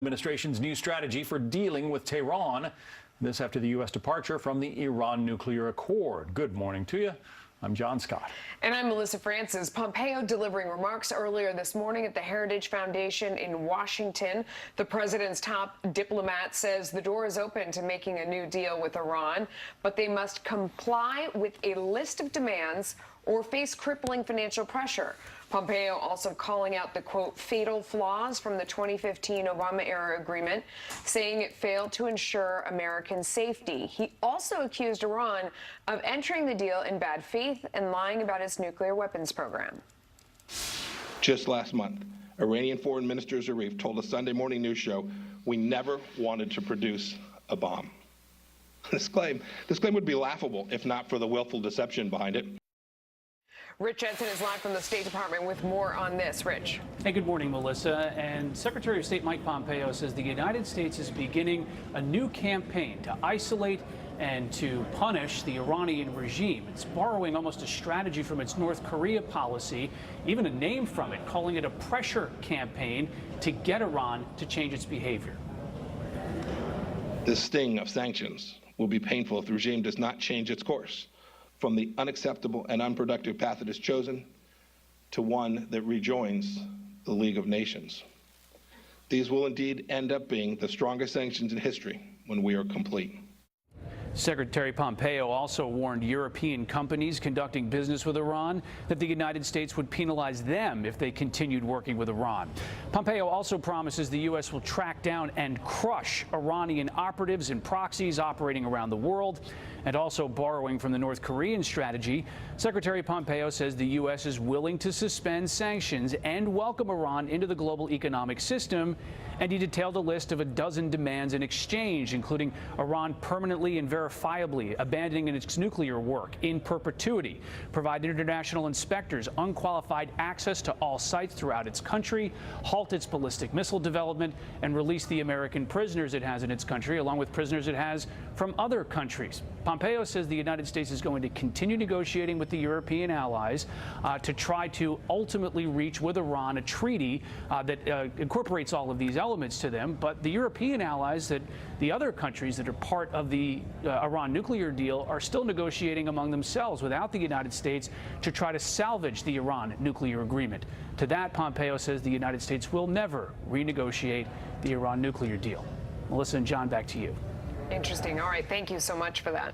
Administration's new strategy for dealing with Tehran. This after the U.S. departure from the Iran nuclear accord. Good morning to you. I'm John Scott. And I'm Melissa Francis. Pompeo delivering remarks earlier this morning at the Heritage Foundation in Washington. The president's top diplomat says the door is open to making a new deal with Iran, but they must comply with a list of demands or face crippling financial pressure. Pompeo also calling out the, quote, fatal flaws from the 2015 Obama-era agreement, saying it failed to ensure American safety. He also accused Iran of entering the deal in bad faith and lying about its nuclear weapons program. Just last month, Iranian Foreign Minister Zarif told a Sunday morning news show, "We never wanted to produce a bomb." This claim would be laughable if not for the willful deception behind it. Rich Jensen is live from the State Department with more on this. Rich. Hey, good morning, Melissa. And Secretary of State Mike Pompeo says the United States is beginning a new campaign to isolate and to punish the Iranian regime. It's borrowing almost a strategy from its North Korea policy, even a name from it, calling it a pressure campaign to get Iran to change its behavior. The sting of sanctions will be painful if the regime does not change its course from the unacceptable and unproductive path it has chosen to one that rejoins the League of Nations. These will indeed end up being the strongest sanctions in history when we are complete. Secretary Pompeo also warned European companies conducting business with Iran that the United States would penalize them if they continued working with Iran. Pompeo also promises the U.S. will track down and crush Iranian operatives and proxies operating around the world. And also borrowing from the North Korean strategy, Secretary Pompeo says the U.S. is willing to suspend sanctions and welcome Iran into the global economic system. And he detailed a list of a dozen demands in exchange, including Iran permanently and verifiably abandoning its nuclear work in perpetuity, provide international inspectors unqualified access to all sites throughout its country, halt its ballistic missile development, and release the American prisoners it has in its country, along with prisoners it has from other countries. Pompeo says the United States is going to continue negotiating with the European allies to try to ultimately reach with Iran a treaty that incorporates all of these elements to them. But the European allies, that the other countries that are part of the Iran nuclear deal, are still negotiating among themselves without the United States to try to salvage the Iran nuclear agreement. To that, Pompeo says the United States will never renegotiate the Iran nuclear deal. Melissa and John, back to you. Interesting. All right. Thank you so much for that.